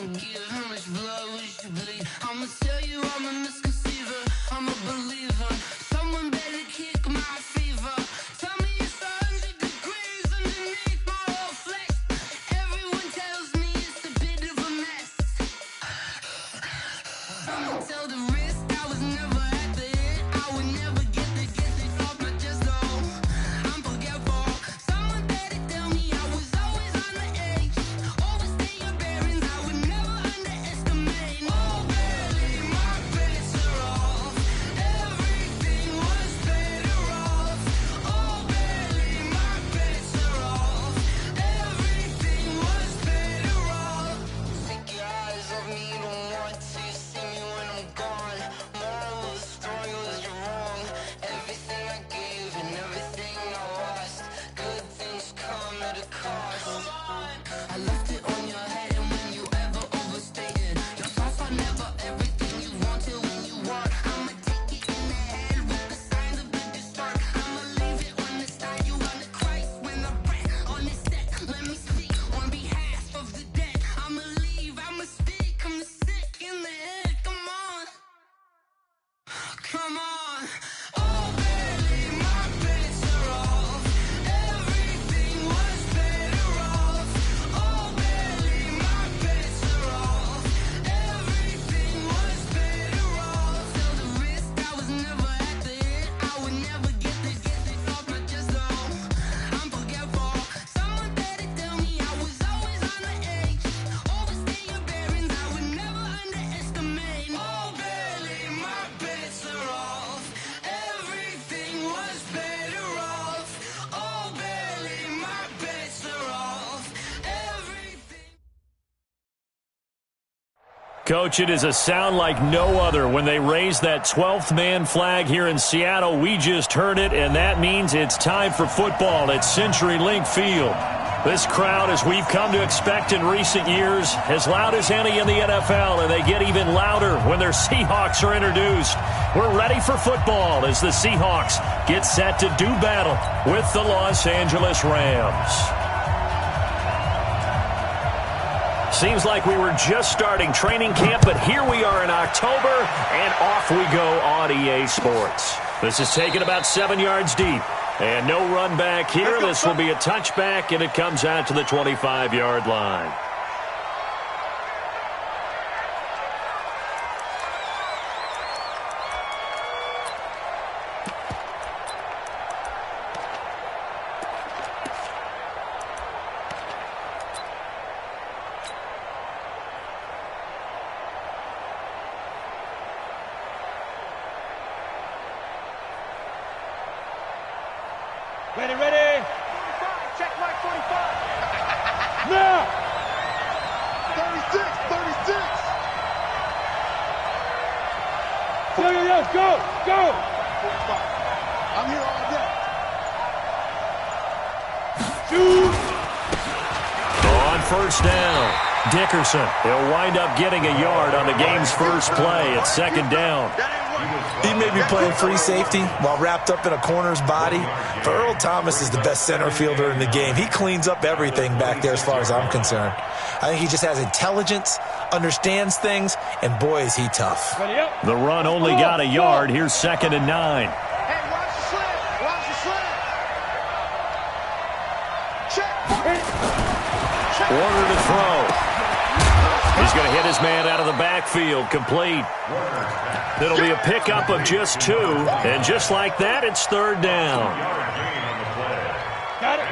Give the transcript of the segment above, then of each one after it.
wanna give? How much blood would you bleed? I'ma tell you I'm a misconceiver, I'm a believer. Someone better kick my fever. Tell me it's 100 degrees underneath my whole flesh. Everyone tells me it's a bit of a mess. I'ma tell the risk I was never at the end. I would never get this off my chest though. I'm forgetful. Someone better tell me I was always on the edge. Overstay your bearings, I would never underestimate. Oh, barely my bets are off. Everything was better off. Oh, barely my bets are off. Everything was better off. Take your eyes off me, don't want to see me when I'm gone. Moral of the story was you're wrong. Everything I gave and everything I lost. Good things come at a cost. I left it on your head, and when you ever overstated, your thoughts are never everything you wanted when you want. I'ma take it in the head with the signs of the distort. I'ma leave it on the side. You on the Christ when I breath on this set. Let me speak on behalf of the dead. I'ma leave, I'ma speak. I'm sick in the head. Come on, come on. Oh, barely my bets are off. Everything was better off. Oh, barely my bets are off. Everything was better off. Till the risk I was never at the end. I would never get this off my chest though. I'm forgetful. Someone better tell me I was always on the edge. Overstay your bearings, I would never underestimate. Oh, barely my bets are off. Everything was better off. Oh, barely my bets are off. Everything. Coach, it is a sound like no other when they raise that 12th man flag here in Seattle. We just heard it, and that means it's time for football at CenturyLink Field. This crowd, as we've come to expect in recent years, as loud as any in the NFL, and they get even louder when their Seahawks are introduced. We're ready for football as the Seahawks get set to do battle with the Los Angeles Rams. Seems like we were just starting training camp, but here we are in October, and off we go on EA Sports. This is taken about 7 yards deep, and no run back here. This will be a touchback, and it comes out to the 25-yard line. Ready, ready. 45, check mark 45. Now. 36, 36. Yo, go, go. 45. I'm here all day. Shoot. On first down, Dickerson. He'll wind up getting a yard on the game's first play at second down. He may be playing free safety while wrapped up in a corner's body, but Earl Thomas is the best center fielder in the game. He cleans up everything back there as far as I'm concerned. I think he just has intelligence, understands things, and boy, is he tough. The run only got a yard. Here's 2nd and 9. Hey, watch the slant. Watch the slant. Check. Order to throw. He's going to hit his man out of the backfield. Complete. It'll be a pickup of just 2. And just like that, it's 3rd down.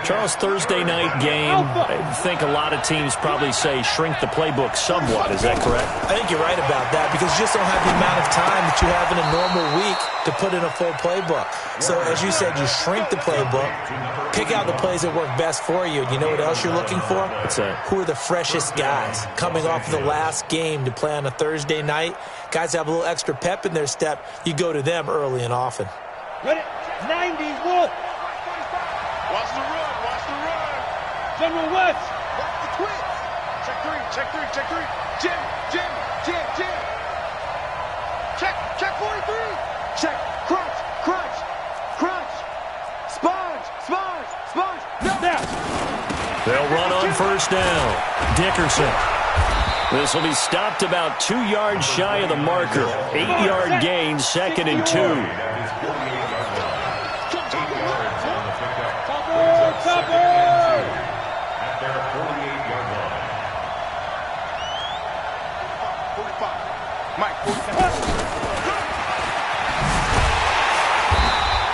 Charles, Thursday night game, I think a lot of teams probably say shrink the playbook somewhat. Is that correct? I think you're right about that because you just don't have the amount of time that you have in a normal week to put in a full playbook. So, as you said, you shrink the playbook, pick out the plays that work best for you. You know what else you're looking for? What's that? Who are the freshest guys coming off of the last game to play on a Thursday night? Guys have a little extra pep in their step. You go to them early and often. Ready? 91. Watch the run. General West. Watch the twist. Check 3. Jim. Check 43. Check. Crunch. Sponge. No. They'll run on first down. Dickerson. This will be stopped about 2 yards shy of the marker. 8-yard gain, 2nd and 2.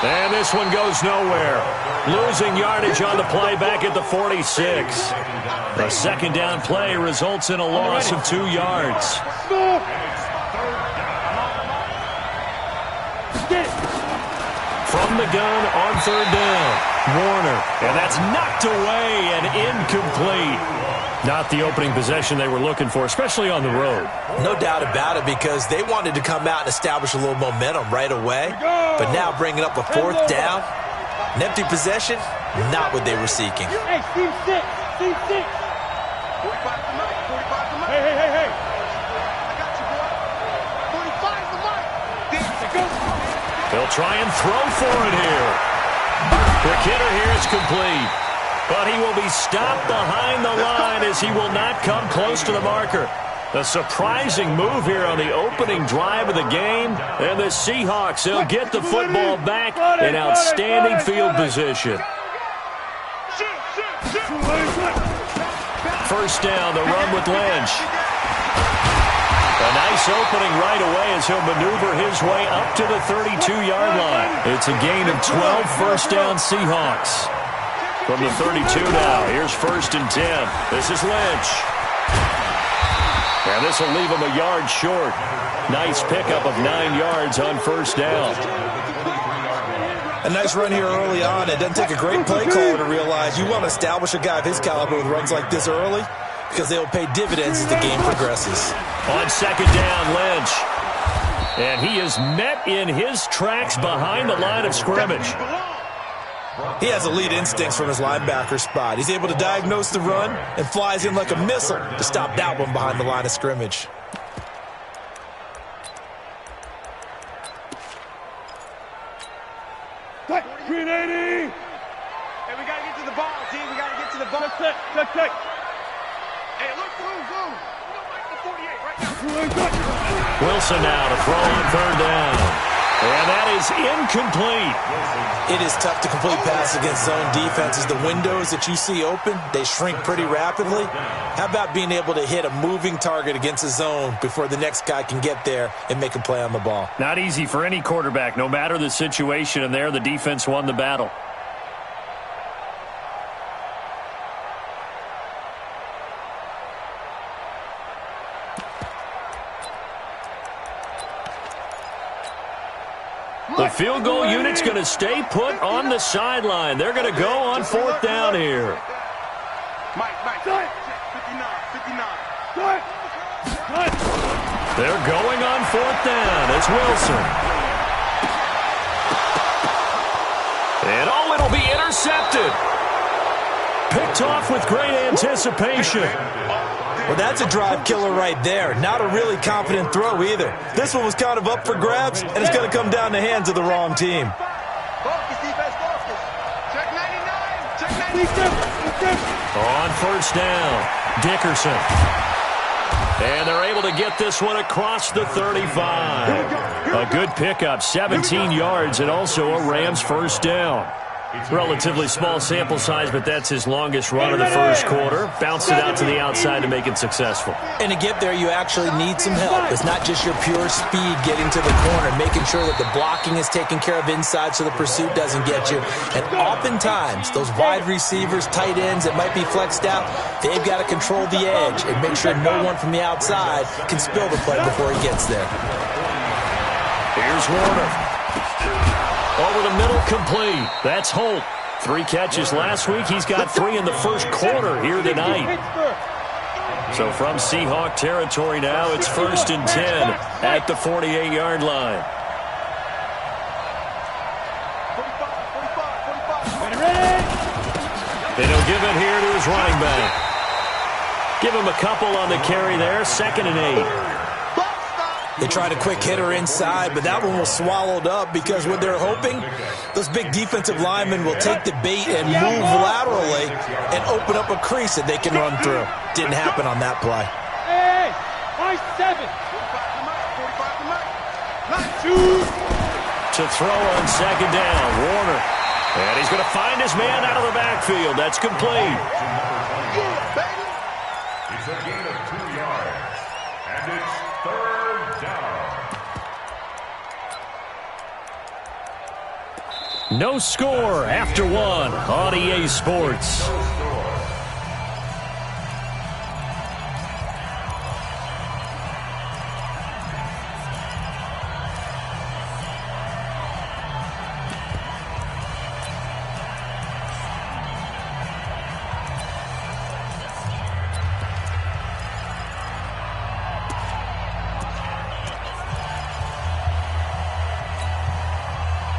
And this one goes nowhere. Losing yardage on the play back at the 46. A second down play results in a loss of 2 yards. From the gun on 3rd down, Warner. And that's knocked away and incomplete. Not the opening possession they were looking for, especially on the road. No doubt about it, because they wanted to come out and establish a little momentum right away. But now bringing up a 4th down, an empty possession, not what they were seeking. Hey, Steve 6. Steve 6. 45 to Mike. 45 to Mike. Hey. I got you, boy. 45 to Mike. They'll try and throw for it here. Quick hitter here is complete. But he will be stopped behind the line as he will not come close to the marker. A surprising move here on the opening drive of the game. And the Seahawks, they'll get the football back in outstanding field position. First down, the run with Lynch. A nice opening right away as he'll maneuver his way up to the 32-yard line. It's a gain of 12, first down Seahawks. From the 32 now, here's 1st and 10. This is Lynch. And this will leave him a yard short. Nice pickup of 9 yards on 1st down. A nice run here early on. It doesn't take a great play caller to realize you want to establish a guy of his caliber with runs like this early, because they will pay dividends as the game progresses. On 2nd down, Lynch. And he is met in his tracks behind the line of scrimmage. He has elite instincts from his linebacker spot. He's able to diagnose the run and flies in like a missile to stop that one behind the line of scrimmage. Green 80. Hey, we got to get to the ball, team. We got to get to the ball. Check. Hey, look, boom. We don't like the 48 right now. Wilson now to throw on 3rd down. And that is incomplete. It is tough to complete pass against zone defenses. The windows that you see open, they shrink pretty rapidly. How about being able to hit a moving target against a zone before the next guy can get there and make a play on the ball? Not easy for any quarterback, no matter the situation, and there the defense won the battle. The field goal unit's going to stay put on the sideline. They're going to go on 4th down here. Mike, 59. They're going on 4th down. It's Wilson. And it'll be intercepted. Picked off with great anticipation. Well, that's a drive killer right there. Not a really confident throw either. This one was kind of up for grabs, and it's going to come down the hands of the wrong team. Focus, defense, focus. Check 99. Check 99. On 1st down, Dickerson. And they're able to get this one across the 35. A good pickup, 17 yards, and also a Rams 1st down. Relatively small sample size, but that's his longest run of the 1st quarter. Bounced it out to the outside to make it successful. And to get there, you actually need some help. It's not just your pure speed getting to the corner, making sure that the blocking is taken care of inside so the pursuit doesn't get you. And oftentimes, those wide receivers, tight ends that might be flexed out, they've got to control the edge and make sure no one from the outside can spill the play before he gets there. Here's Warner. Over the middle, complete. That's Holt. 3 catches last week. He's got 3 in the 1st quarter here tonight. So from Seahawk territory now, it's 1st and 10 at the 48-yard line. And he'll give it here to his running back. Give him a couple on the carry there. 2nd and 8. They tried a quick hitter inside, but that one was swallowed up because what they're hoping, those big defensive linemen will take the bait and move laterally and open up a crease that they can run through. Didn't happen on that play. Nice 7. 45 to Mike. Not 2. To throw on second down, Warner. And he's going to find his man out of the backfield. That's complete. It's a gain of 2 yards. And it's third down. No score after 1 on EA Sports.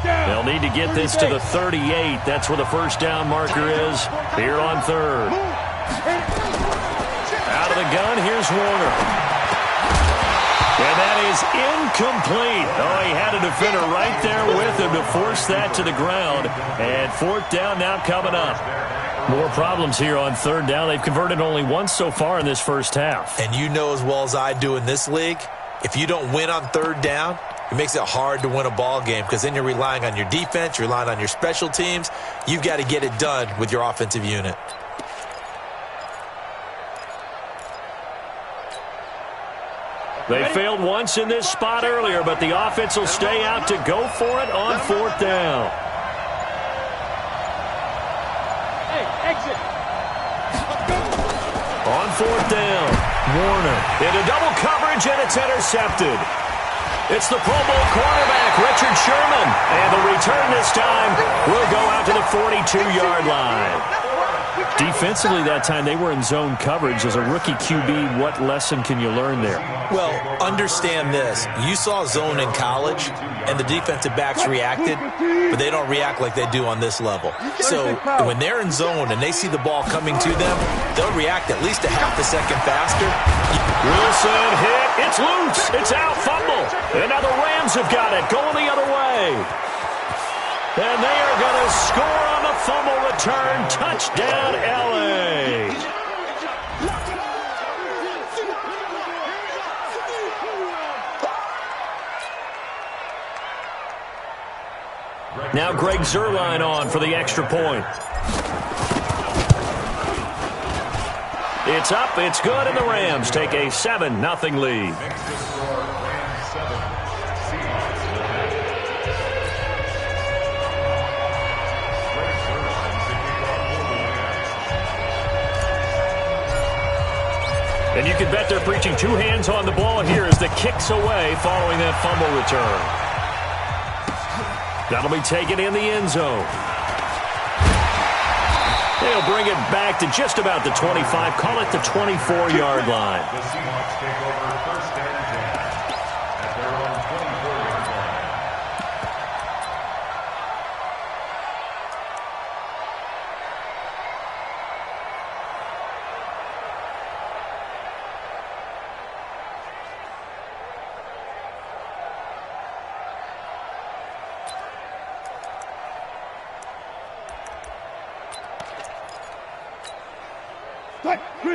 They'll need to get this to the 38. That's where the first down marker is here on third. Out of the gun, here's Warner. And that is incomplete. Oh, he had a defender right there with him to force that to the ground. And fourth down now coming up. More problems here on third down. They've converted only once so far in this first half. And you know as well as I do in this league, if you don't win on third down, it makes it hard to win a ball game because then you're relying on your defense, you're relying on your special teams. You've got to get it done with your offensive unit. They failed once in this spot earlier, but the offense will stay out to go for it on fourth down. Hey, exit. On fourth down, Warner into double coverage, and it's intercepted. It's the Pro Bowl quarterback, Richard Sherman. And the return this time will go out to the 42-yard line. Defensively that time, they were in zone coverage. As a rookie QB, what lesson can you learn there? Well, understand this. You saw zone in college, and the defensive backs reacted, but they don't react like they do on this level. So when they're in zone and they see the ball coming to them, they'll react at least a half a second faster. Wilson hit. It's loose. It's out. Fumble. And now the Rams have got it. Going the other way. And they are going to score on the fumble return. Touchdown, L.A. Now Greg Zuerlein on for the extra point. It's up, it's good, and the Rams take a 7-0 lead. And you can bet they're preaching 2 hands on the ball here as the kick's away following that fumble return. That'll be taken in the end zone. They'll bring it back to just about the 25, call it the 24-yard line. The Seahawks take over first and 10 at their own 24-yard line.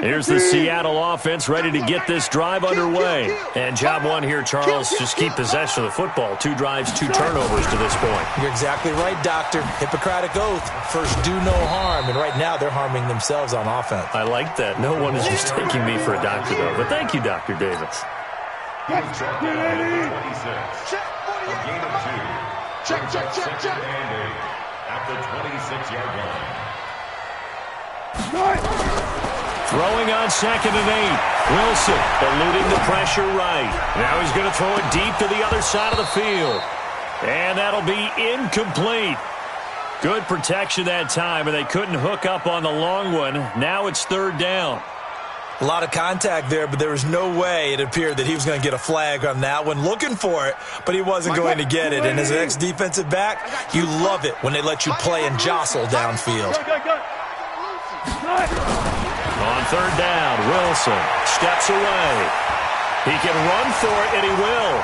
Here's the Seattle offense ready to get this drive underway. And job one here, Charles, just keep possession of the football. 2 drives, 2 turnovers to this point. You're exactly right, Doctor. Hippocratic oath. First, do no harm. And right now, they're harming themselves on offense. I like that. No one is mistaking me for a doctor, though. But thank you, Dr. Davis. Check, 26. A gain of 2. Check. Second and 8 at the 26-yard line. Throwing on second and 8. Wilson eluding the pressure right. Now he's going to throw it deep to the other side of the field. And that'll be incomplete. Good protection that time, and they couldn't hook up on the long one. Now it's third down. A lot of contact there, but there was no way it appeared that he was going to get a flag on that one. Looking for it, but he wasn't going to get it. And as an ex-defensive back, you love it when they let you play and jostle downfield. On third down, Wilson steps away. He can run for it, and he will.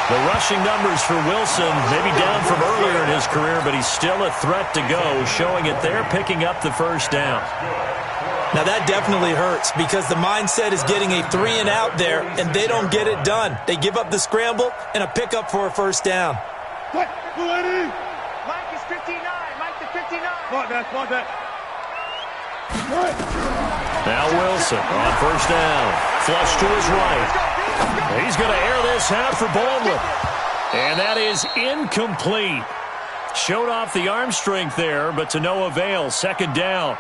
The rushing numbers for Wilson may be down from earlier in his career, but he's still a threat to go, showing it there, picking up the first down. Now, that definitely hurts because the mindset is getting a 3-and-out there, and they don't get it done. They give up the scramble and a pickup for a first down. Mike is 59. Mike the 59. Smart that. Now Wilson on first down. Flush to his right. He's going to air this out for Baldwin. And that is incomplete. Showed off the arm strength there, but to no avail. Second down.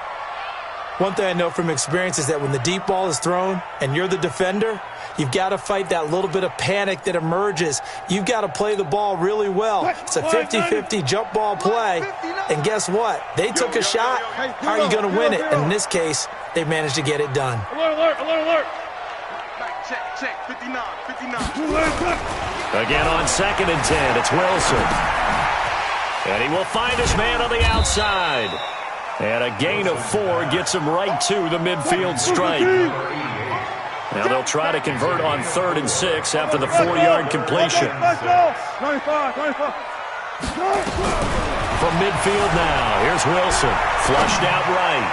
One thing I know from experience is that when the deep ball is thrown and you're the defender, you've got to fight that little bit of panic that emerges. You've got to play the ball really well. It's a 50-50 jump ball play. And guess what? They took a shot. How are you going to win it? And in this case, they managed to get it done. Alert. Check. 59. Again on 2nd and 10. It's Wilson. And he will find his man on the outside. And a gain of 4 gets him right to the midfield stripe. Now they'll try to convert on 3rd and 6 after the 4-yard completion. Let's go. 95. From midfield now, here's Wilson. Flushed out right.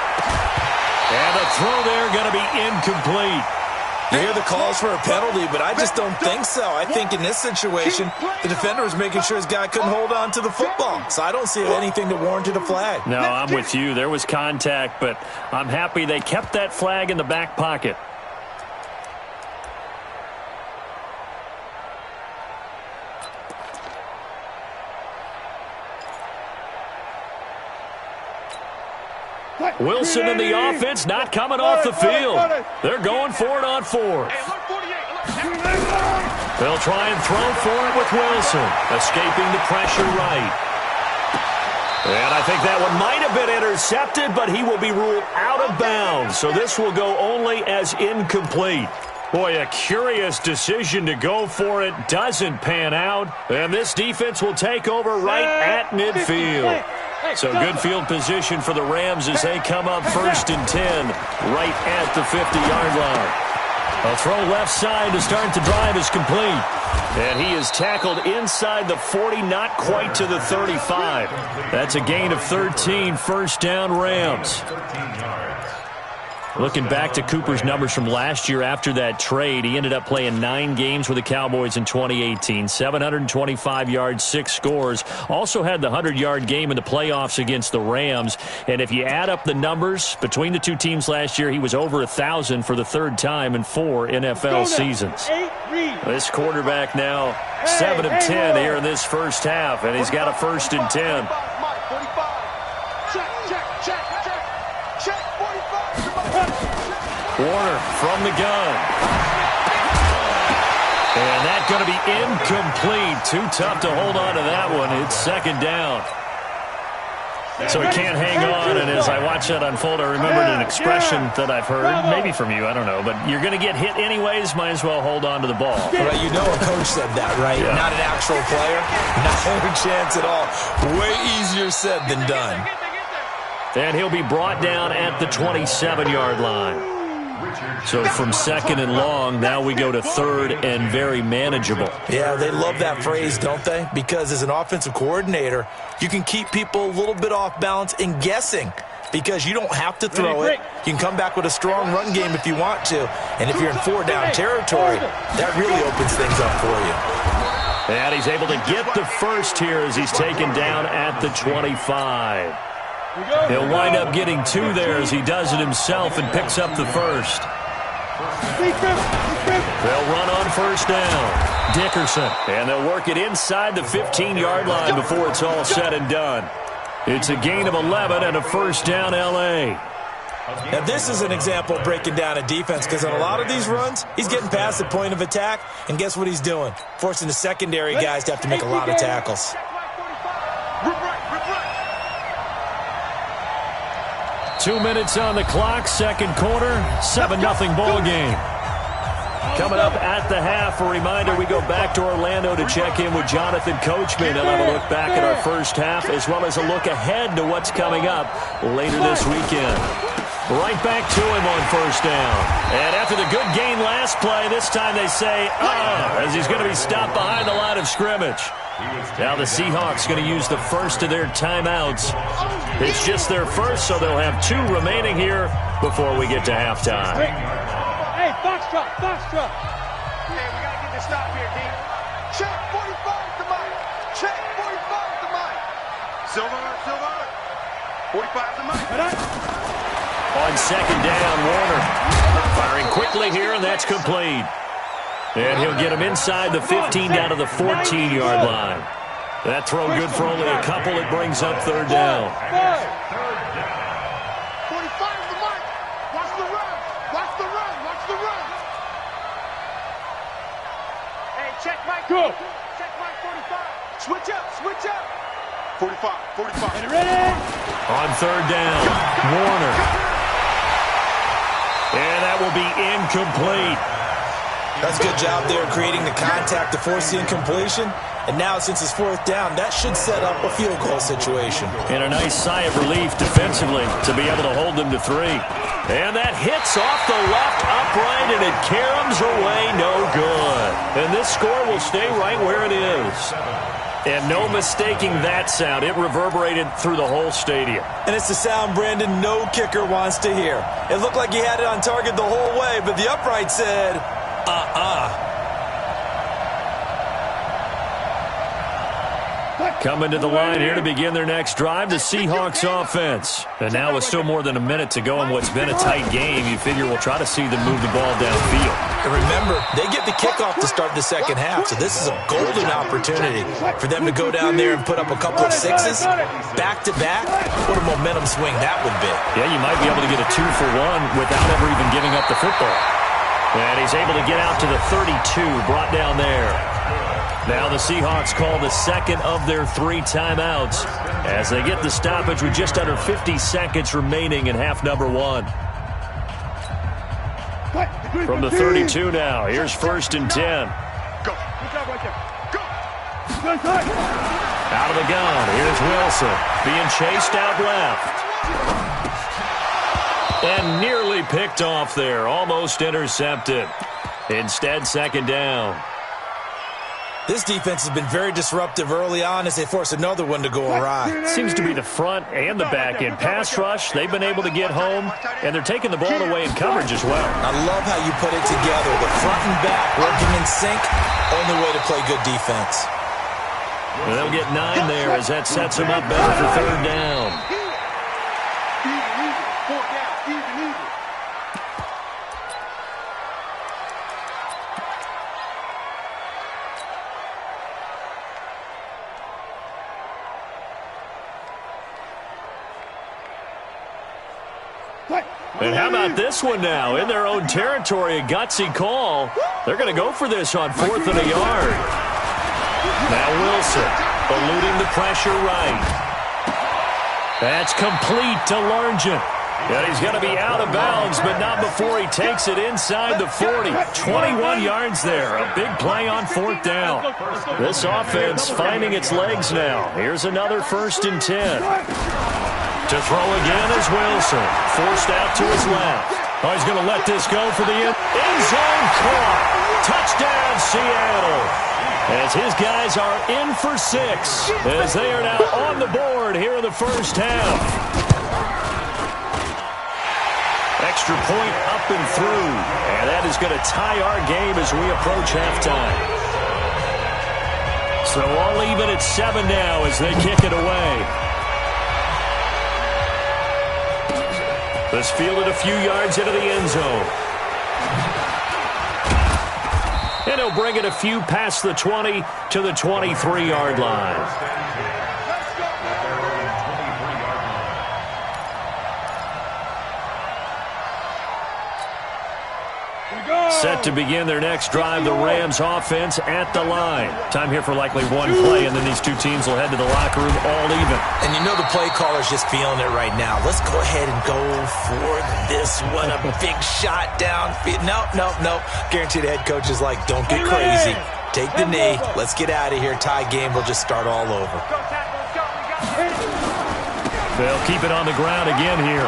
And the throw there going to be incomplete. You hear the calls for a penalty, but I just don't think so. I think in this situation, the defender was making sure his guy couldn't hold on to the football. So I don't see anything that warranted a flag. No, I'm with you. There was contact, but I'm happy they kept that flag in the back pocket. Wilson in the offense, not coming off the field. They're going for it on 4th. They'll try and throw for it with Wilson, escaping the pressure right. And I think that one might have been intercepted, but he will be ruled out of bounds. So this will go only as incomplete. Boy, a curious decision to go for it. Doesn't pan out. And this defense will take over right at midfield. So good field position for the Rams as they come up 1st and 10 right at the 50-yard line. A throw left side to start the drive is complete. And he is tackled inside the 40, not quite to the 35. That's a gain of 13, first down Rams. Looking back to Cooper's numbers from last year after that trade, he ended up playing 9 games with the Cowboys in 2018. 725 yards, 6 scores. Also had the 100-yard game in the playoffs against the Rams. And if you add up the numbers between the two teams last year, he was over 1,000 for the 3rd time in 4 NFL seasons. This quarterback now 7 of 10 here in this first half, and he's got a 1st and 10. Warner from the gun. And that's going to be incomplete. Too tough to hold on to that one. It's 2nd down. So he can't hang on, and as I watch that unfold, I remembered an expression that I've heard, maybe from you, I don't know, but you're going to get hit anyways, might as well hold on to the ball. Right, you know a coach said that, right? Yeah. Not an actual player. Not a chance at all. Way easier said than done. And he'll be brought down at the 27-yard line. So from 2nd and long, now we go to 3rd and very manageable. Yeah, they love that phrase, don't they? Because as an offensive coordinator, you can keep people a little bit off balance and guessing because you don't have to throw it. You can come back with a strong run game if you want to. And if you're in 4-down territory, that really opens things up for you. And he's able to get the first here as he's taken down at the 25. He'll wind up getting 2 there as he does it himself and picks up the first. They'll run on first down. Dickerson. And they'll work it inside the 15-yard line before it's all said and done. It's a gain of 11 and a first down L.A. Now, this is an example of breaking down a defense because on a lot of these runs, he's getting past the point of attack, and guess what he's doing? Forcing the secondary guys to have to make a lot of tackles. 2 minutes on the clock, 2nd quarter, 7-0 ball game. Coming up at the half, a reminder, we go back to Orlando to check in with Jonathan Coachman and have a look back at our first half as well as a look ahead to what's coming up later this weekend. Right back to him on first down. And after the good gain last play, this time they say, as he's going to be stopped behind the line of scrimmage. Now the Seahawks going to use the first of their timeouts. It's just their first, so they'll have 2 remaining here before we get to halftime. Hey, foxtrot, foxtrot. Hey, we got to get this stop here, D. Check 45 to Mike. Check 45 to Mike. Silver, silver. 45 to Mike. On second down, Warner firing quickly here, and that's complete. And he'll get him inside the 15 down to the 14-yard line. That throw good for only a couple. It brings up third down. 45 to Mike. Watch the run. Watch the run. Watch the run. Hey, check Mike. Go. Check Mike 45. Switch up. Switch up. 45. 45. Ready? On third down, Warner. And that will be incomplete. That's a good job there creating the contact to force the incompletion. And now, since it's fourth down, that should set up a field goal situation. And a nice sigh of relief defensively to be able to hold them to 3. And that hits off the left upright, and it caroms away no good. And this score will stay right where it is. And no mistaking that sound. It reverberated through the whole stadium. And it's the sound Brandon no kicker wants to hear. It looked like he had it on target the whole way, but the upright said, Coming to the line here to begin their next drive, the Seahawks offense. And now with still more than a minute to go in what's been a tight game, you figure we'll try to see them move the ball downfield. And remember, they get the kickoff to start the second half, so this is a golden opportunity for them to go down there and put up a couple of sixes back-to-back. What a momentum swing that would be. Yeah, you might be able to get a 2-for-1 without ever even giving up the football. And he's able to get out to the 32, brought down there. Now the Seahawks call the second of their 3 timeouts as they get the stoppage with just under 50 seconds remaining in half number 1. From the 32 now, here's 1st and 10. Go. Good job right there. Go. Out of the gun, here's Wilson being chased out left. And nearly picked off there, almost intercepted. Instead, second down. This defense has been very disruptive early on as they force another one to go awry. Seems to be the front and the back end. Pass rush, they've been able to get home, and they're taking the ball away in coverage as well. I love how you put it together. The front and back working in sync, only way to play good defense. And they'll get 9 there as that sets them up better for third down. And how about this one now? In their own territory, a gutsy call. They're going to go for this on 4th and a yard. Now Wilson, eluding the pressure right. That's complete to Largent. And he's going to be out of bounds, but not before he takes it inside the 40. 21 yards there. A big play on 4th down. This offense finding its legs now. Here's another 1st and 10. To throw again is Wilson. Forced out to his left. Oh, he's going to let this go for the end zone caught. Touchdown, Seattle. As his guys are in for 6. As they are now on the board here in the first half. Extra point up and through. And that is going to tie our game as we approach halftime. So all even at 7 now as they kick it away. This fielded a few yards into the end zone. And he'll bring it a few past the 20 to the 23-yard line. Set to begin their next drive, the Rams offense at the line. Time here for likely one play, and then these two teams will head to the locker room all even. And you know the play caller's just feeling it right now. Let's go ahead and go for this one. A big shot downfield. No. Guarantee the head coach is like, don't get crazy. Take the knee. Let's get out of here. Tie game. We'll just start all over. They'll keep it on the ground again here.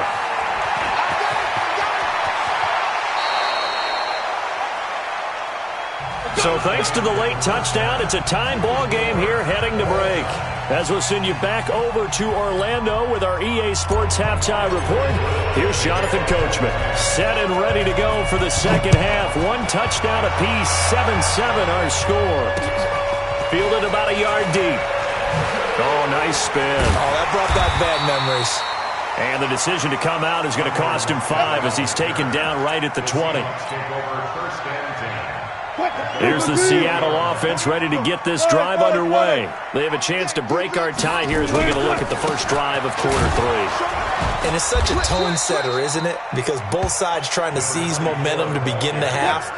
So thanks to the late touchdown, it's a time ball game here heading to break. As we'll send you back over to Orlando with our EA Sports Halftime Report, here's Jonathan Coachman. Set and ready to go for the second half. One touchdown apiece, 7-7 our score. Fielded about a yard deep. Oh, nice spin. Oh, that brought back bad memories. And the decision to come out is going to cost him 5 as he's taken down right at the 20. Here's the Seattle offense ready to get this drive underway. They have a chance to break our tie here as we get a look at the first drive of quarter 3. And it's such a tone setter, isn't it? Because both sides trying to seize momentum to begin the half.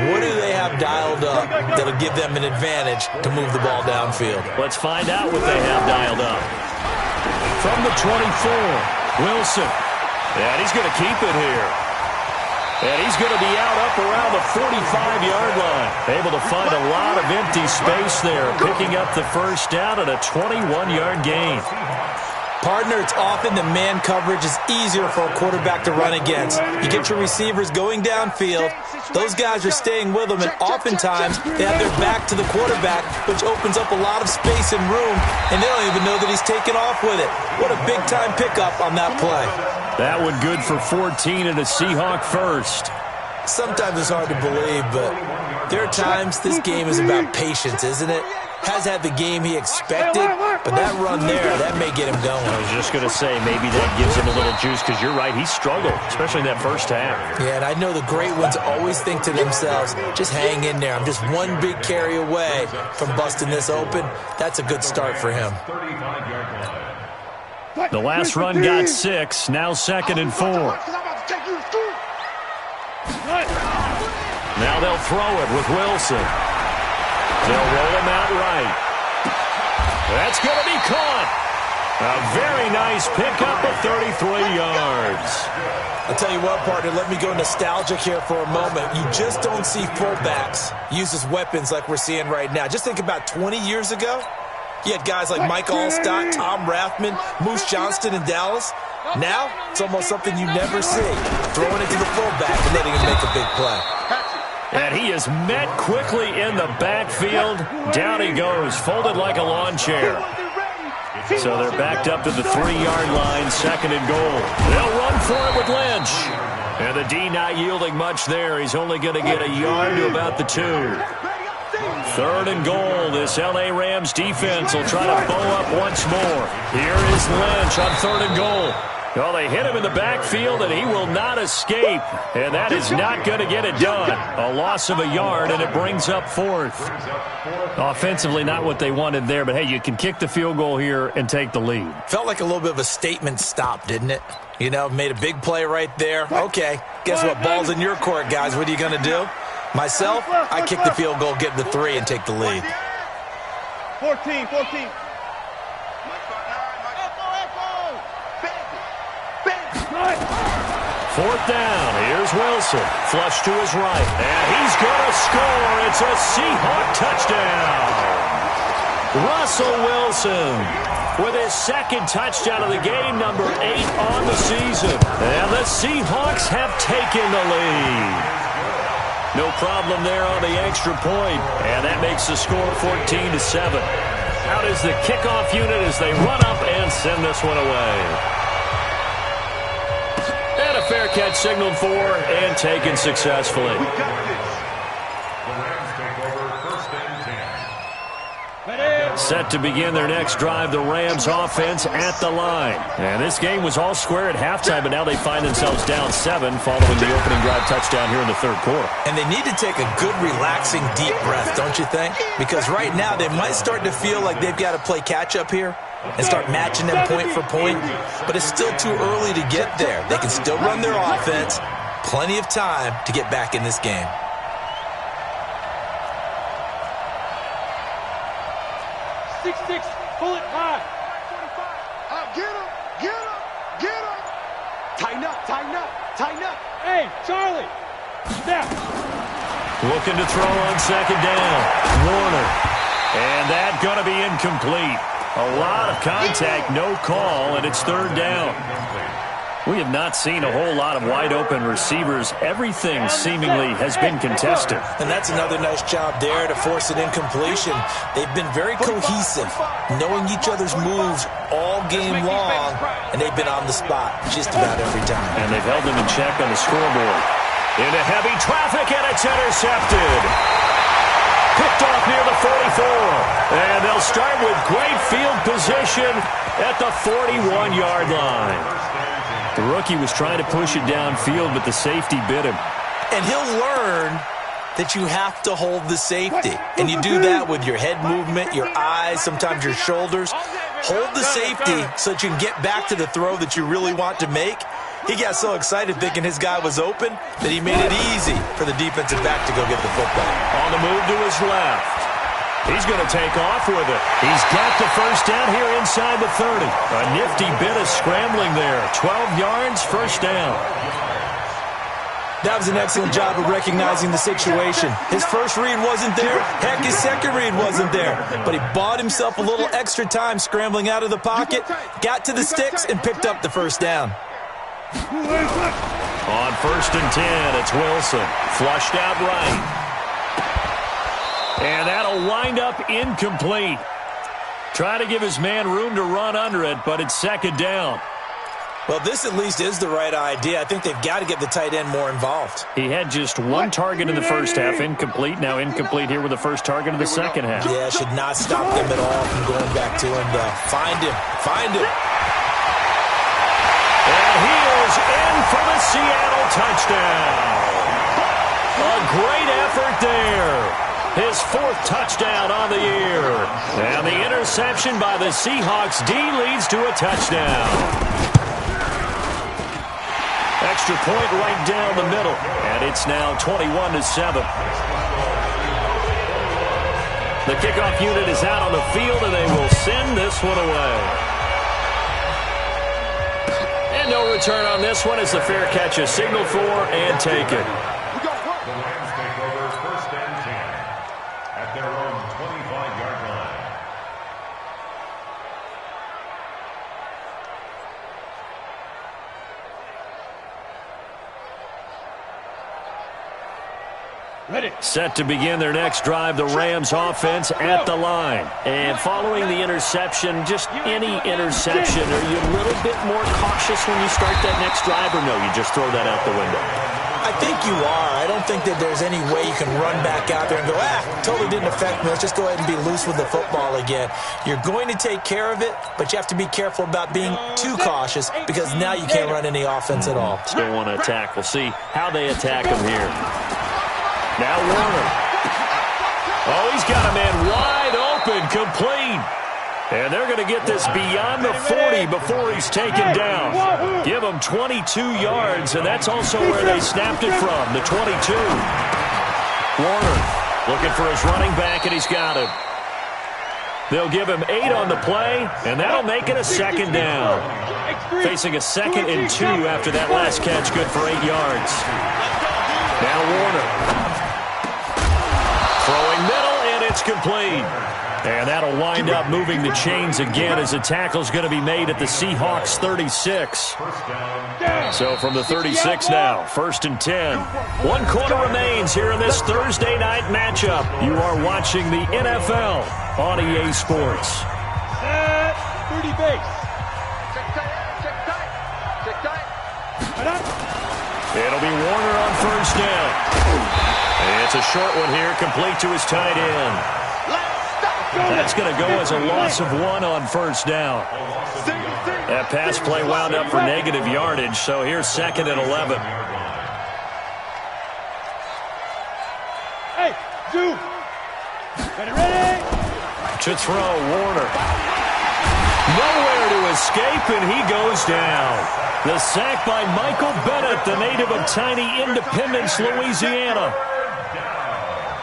What do they have dialed up that'll give them an advantage to move the ball downfield? Let's find out what they have dialed up. From the 24, Wilson. And he's going to keep it here. And he's going to be out up around the 45-yard line. Able to find a lot of empty space there, picking up the first down at a 21-yard gain. Partner, it's often the man coverage is easier for a quarterback to run against. You get your receivers going downfield. Those guys are staying with them, and oftentimes they have their back to the quarterback, which opens up a lot of space and room, and they don't even know that he's taken off with it. What a big-time pickup on that play. That one good for 14 and a Seahawk first. Sometimes it's hard to believe, but there are times this game is about patience, isn't it? Has had the game he expected, but that run there, that may get him going. I was just going to say, maybe that gives him a little juice, because you're right, he struggled, especially in that first half. Yeah, and I know the great ones always think to themselves, just hang in there. I'm just one big carry away from busting this open. That's a good start for him. The last run got 6, now 2nd and 4. Now they'll throw it with Wilson. They'll roll him out right. That's going to be caught. A very nice pickup of 33 yards. I'll tell you what, partner, let me go nostalgic here for a moment. You just don't see fullbacks use as weapons like we're seeing right now. Just think about 20 years ago. You had guys like Mike Allstott, Tom Rathman, Moose Johnston in Dallas. Now, it's almost something you never see. Throwing it to the fullback and letting him make a big play. And he is met quickly in the backfield. Down he goes, folded like a lawn chair. So they're backed up to the 3-yard line, 2nd and goal. They'll run for it with Lynch. And the D not yielding much there. He's only going to get a yard to about the 2. 3rd and goal. This L.A. Rams defense will try to bow up once more. Here is Lynch on 3rd and goal. Well, they hit him in the backfield, and he will not escape. And that is not going to get it done. A loss of a yard, and it brings up 4th. Offensively, not what they wanted there, but, hey, you can kick the field goal here and take the lead. Felt like a little bit of a statement stop, didn't it? You know, made a big play right there. Okay, guess what? Ball's in your court, guys. What are you going to do? Myself, I kick the field goal, get the 3, and take the lead. 14. 4th down. Here's Wilson. Flush to his right. And he's going to score. It's a Seahawk touchdown. Russell Wilson with his 2nd touchdown of the game, number 8 on the season. And the Seahawks have taken the lead. No problem there on the extra point. And that makes the score 14-7. Out is the kickoff unit as they run up and send this one away. And a fair catch signaled for and taken successfully. Set to begin their next drive, the Rams offense at the line. And this game was all square at halftime, but now they find themselves down 7 following the opening drive touchdown here in the 3rd quarter. And they need to take a good, relaxing, deep breath, don't you think? Because right now they might start to feel like they've got to play catch-up here and start matching them point for point. But it's still too early to get there. They can still run their offense. Plenty of time to get back in this game. 6-6, pull it high. Get him. Tighten up. Hey, Charlie, snap. Looking to throw on 2nd down. Warner. And that going to be incomplete. A lot of contact, no call, and it's 3rd down. We have not seen a whole lot of wide-open receivers. Everything seemingly has been contested. And that's another nice job there to force an incompletion. They've been very cohesive, knowing each other's moves all game long, and they've been on the spot just about every time. And they've held them in check on the scoreboard. Into heavy traffic, and it's intercepted. Picked off near the 44. And they'll start with great field position at the 41-yard line. The rookie was trying to push it downfield, but the safety bit him. And he'll learn that you have to hold the safety. And you do that with your head movement, your eyes, sometimes your shoulders. Hold the safety so that you can get back to the throw that you really want to make. He got so excited thinking his guy was open that he made it easy for the defensive back to go get the football. On the move to his left. He's going to take off with it. He's got the first down here inside the 30. A nifty bit of scrambling there. 12 yards, first down. That was an excellent job of recognizing the situation. His first read wasn't there. Heck, his second read wasn't there. But he bought himself a little extra time scrambling out of the pocket, got to the sticks, and picked up the first down. On first and 10, it's Wilson. Flushed out right. And that'll wind up incomplete. Try to give his man room to run under it, but it's second down. Well, this at least is the right idea. I think they've got to get the tight end more involved. He had just one target in the first half, incomplete. Now incomplete here with the first target of the second half. Yeah, should not stop them at all from going back to him, though. Find him. Find him. And he is in for the Seattle touchdown. A great effort there. His fourth touchdown on the year. And the interception by the Seahawks D leads to a touchdown. Extra point right down the middle. And it's now 21-7. The kickoff unit is out on the field, and they will send this one away. And no return on this one as the fair catch is signaled for and taken. Their own 25-yard line. Ready. Set to begin their next drive, the Rams offense at the line. And following the interception, just any interception, are you a little bit more cautious when you start that next drive, or no, you just throw that out the window? I think you are. I don't think that there's any way you can run back out there and go, totally didn't affect me. Let's just go ahead and be loose with the football again. You're going to take care of it, but you have to be careful about being too cautious because now you can't run any offense at all. Still want to attack. We'll see how they attack him here. Now Warner. Oh, he's got a man wide open, complete. And they're going to get this beyond the 40 before he's taken down. Give him 22 yards, and that's also where they snapped it from, the 22. Warner looking for his running back, and he's got him. They'll give him 8 on the play, and that'll make it a second down. Facing a 2nd and 2 after that last catch, good for 8 yards. Now Warner. Throwing middle, and it's complete. And that'll wind up moving the chains again as a tackle's going to be made at the Seahawks 36. So from the 36 now, 1st and 10. 1 quarter remains here in this Thursday night matchup. You are watching the NFL on EA Sports. 30 base. It'll be Warner on first down. And it's a short one here, complete to his tight end. That's going to go as a loss of 1 on first down. That pass play wound up for negative yardage, so here's 2nd and 11. Hey, Zoo. Ready. To throw, Warner. Nowhere to escape, and he goes down. The sack by Michael Bennett, the native of tiny Independence, Louisiana.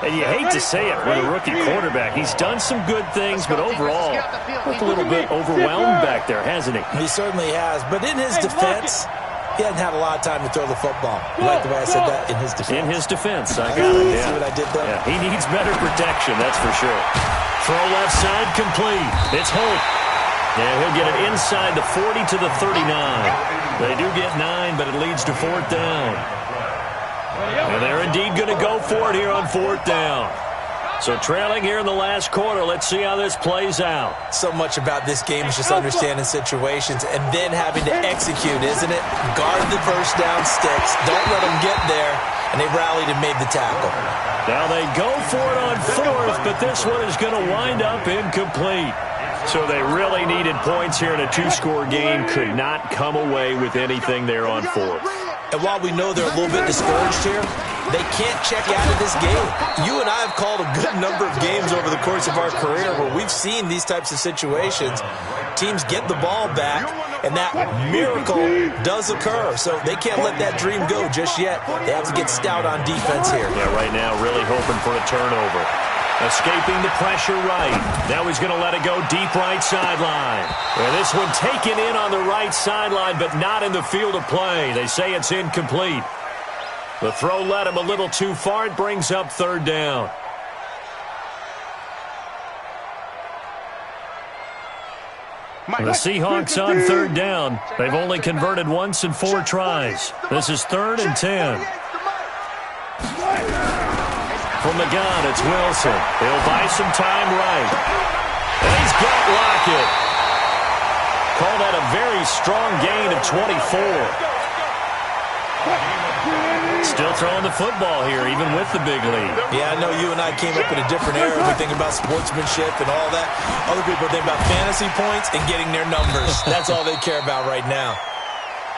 And you hate to say it with a rookie quarterback. He's done some good things, but overall, looked a little bit overwhelmed back there, hasn't he? He certainly has. But in his defense, he hasn't had a lot of time to throw the football. You like the way I said that? In his defense. In his defense. I got it, yeah. See what I did there? Yeah, he needs better protection, that's for sure. Throw left side, complete. It's Holt. And he'll get it inside the 40 to the 39. They do get 9, but it leads to 4th down. And they're indeed going to go for it here on 4th down. So trailing here in the last quarter. Let's see how this plays out. So much about this game is just understanding situations and then having to execute, isn't it? Guard the first down sticks. Don't let them get there. And they rallied and made the tackle. Now they go for it on 4th, but this one is going to wind up incomplete. So they really needed points here in a 2-score game. Could not come away with anything there on 4th. And while we know they're a little bit discouraged here, they can't check out of this game. You and I have called a good number of games over the course of our career where we've seen these types of situations. Teams get the ball back, and that miracle does occur. So they can't let that dream go just yet. They have to get stout on defense here. Yeah, right now really hoping for a turnover. Escaping the pressure right. Now he's going to let it go deep right sideline. And this one taken in on the right sideline, but not in the field of play. They say it's incomplete. The throw led him a little too far. It brings up 3rd down. The Seahawks on 3rd down. They've only converted once in 4 tries. This is 3rd and 10. From the gun, it's Wilson. He'll buy some time right. And he's got Lockett. Call that a very strong gain of 24. Still throwing the football here, even with the big lead. Yeah, I know you and I came up in a different era. We think about sportsmanship and all that. Other people think about fantasy points and getting their numbers. That's all they care about right now.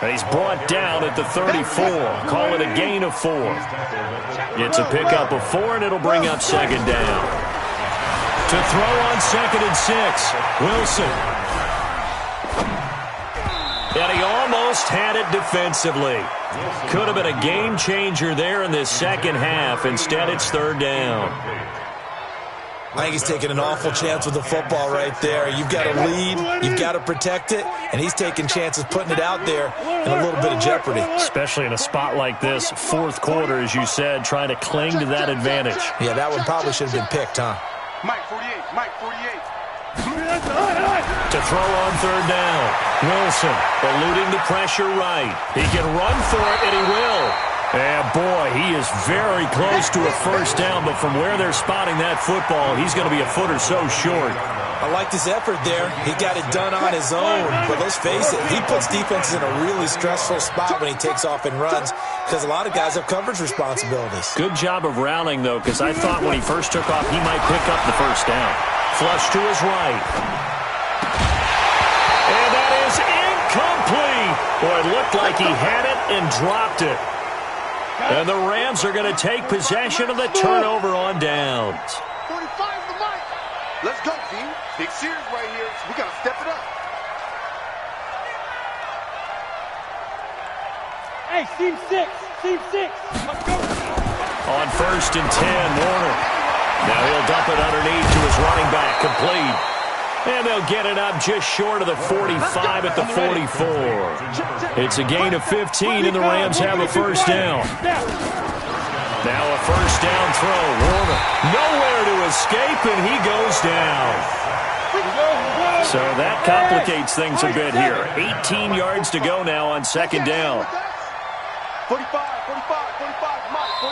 And he's brought down at the 34. Call it a gain of 4. It's a pickup of 4, and it'll bring up 2nd down. To throw on 2nd and 6, Wilson. And he almost had it defensively. Could have been a game changer there in this second half. Instead, it's 3rd down. I think he's taking an awful chance with the football right there. You've got to lead, you've got to protect it, and he's taking chances putting it out there in a little bit of jeopardy. Especially in a spot like this, 4th quarter, as you said, trying to cling to that advantage. Yeah, that one probably should have been picked, huh? Mike 48, Mike 48. To throw on 3rd down, Wilson eluding the pressure right. He can run for it, and he will. And boy, he is very close to a 1st down, but from where they're spotting that football, he's going to be a foot or so short. I liked his effort there. He got it done on his own. But let's face it, he puts defenses in a really stressful spot when he takes off and runs because a lot of guys have coverage responsibilities. Good job of rallying, though, because I thought when he first took off, he might pick up the 1st down. Flush to his right. And that is incomplete. Boy, it looked like he had it and dropped it. And the Rams are going to take possession of the turnover on downs. 45 the mic. Let's go, team. Big series right here. So we got to step it up. Hey, team 6. Team 6. Let's go. On 1st and 10, Warner. Now he'll dump it underneath to his running back, complete. And they'll get it up just short of the 45 at the 44. It's a gain of 15, and the Rams have a 1st down. Now a 1st down throw. Warner nowhere to escape, and he goes down. So that complicates things a bit here. 18 yards to go now on 2nd down. 45, 45.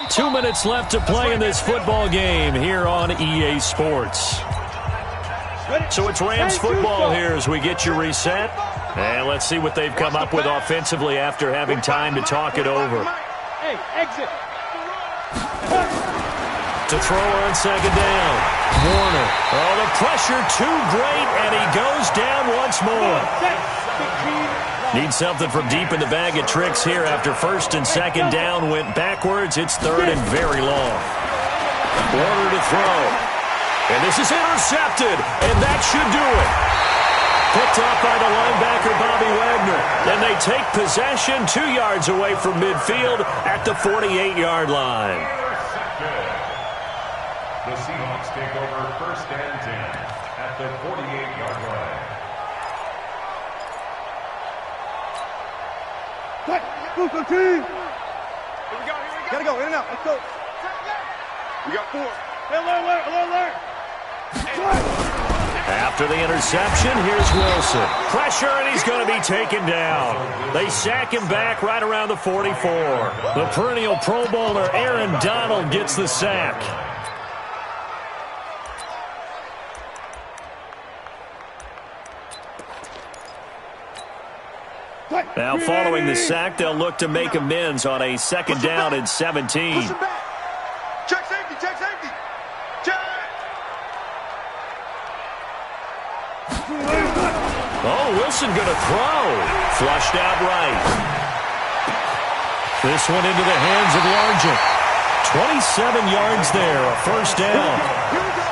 2 minutes left to play in this football game here on EA Sports. So it's Rams football here as we get you reset. And let's see what they've come up with offensively after having time to talk it over. Hey, exit. To throw on 2nd down. Warner. Oh, the pressure too great, and he goes down once more. Needs something from deep in the bag of tricks here after 1st and 2nd down went backwards. It's 3rd and very long. Warner to throw. And this is intercepted, and that should do it. Picked up by the linebacker, Bobby Wagner. And they take possession 2 yards away from midfield at the 48-yard line. The Seahawks take over 1st and 10 at the 48-yard line. Go, team. Here we go. Gotta go, in and out. Let's go. We got 4. Hey, alert. After the interception, here's Wilson. Pressure, and he's going to be taken down. They sack him back right around the 44. The perennial Pro Bowler Aaron Donald gets the sack. Now following the sack, they'll look to make amends on a second down and 17. Check safety, check safety. Check. Oh, Wilson going to throw. Flushed out right. This one into the hands of Largent. 27 yards there, a first down. Here we go.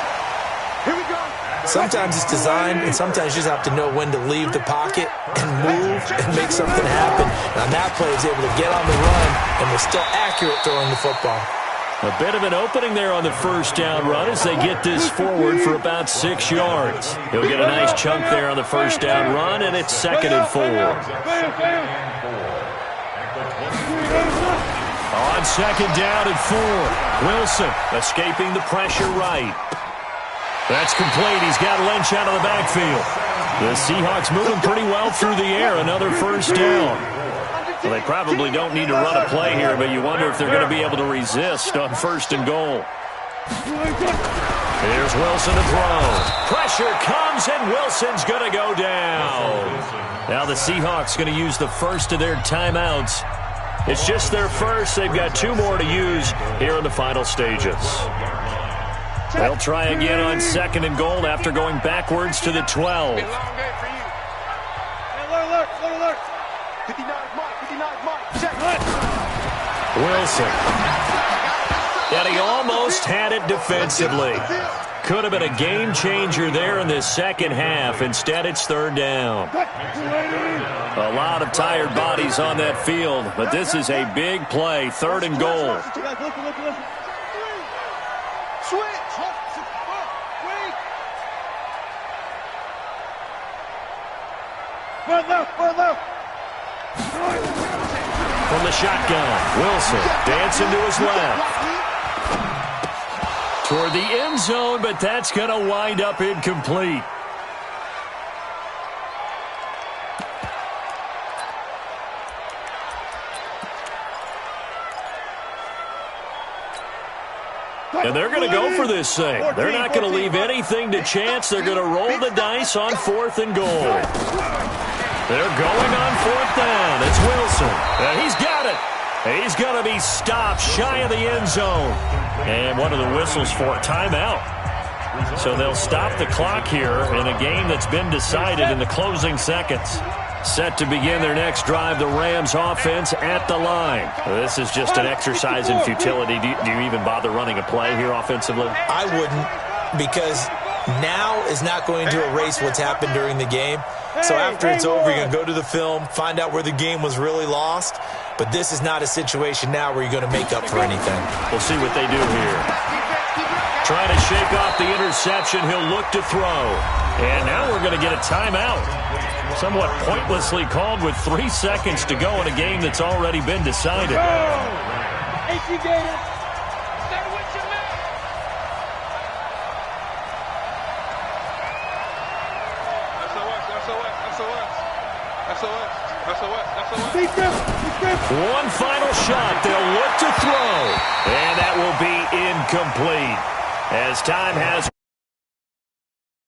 Here we go. Sometimes it's designed, and sometimes you just have to know when to leave the pocket and move and make something happen. And on that play, he was able to get on the run and was still accurate throwing the football. A bit of an opening there on the first down run as they get this forward for about 6 yards. He'll get a nice chunk there on the first down run, and it's 2nd and 4. On 2nd down and 4, Wilson escaping the pressure right. That's complete. He's got Lynch out of the backfield. The Seahawks moving pretty well through the air. Another first down. Well, they probably don't need to run a play here, but you wonder if they're going to be able to resist on 1st and goal. Here's Wilson to throw. Pressure comes, and Wilson's going to go down. Now the Seahawks going to use the first of their timeouts. It's just their first. They've got 2 more to use here in the final stages. They'll try again on 2nd and goal after going backwards to the 12. Wilson. And he almost had it defensively. Could have been a game changer there in this second half. Instead, it's 3rd down. A lot of tired bodies on that field, but this is a big play. 3rd and goal. Switch. From the shotgun, Wilson dancing to his left. Toward the end zone, but that's going to wind up incomplete. And they're going to go for this thing. They're not going to leave anything to chance. They're going to roll the dice on 4th and goal. They're going on 4th down. It's Wilson. And he's got it. He's going to be stopped shy of the end zone. And one of the whistles for a timeout. So they'll stop the clock here in a game that's been decided in the closing seconds. Set to begin their next drive, the Rams offense at the line. This is just an exercise in futility. Do you even bother running a play here offensively? I wouldn't, because now is not going to erase what's happened during the game. So after it's over, you're going to go to the film, find out where the game was really lost. But this is not a situation now where you're going to make up for anything. We'll see what they do here. Trying to shake off the interception. He'll look to throw. And now we're going to get a timeout. Somewhat pointlessly called with 3 seconds to go in a game that's already been decided. One final shot. They'll look to throw. And that will be incomplete. As time has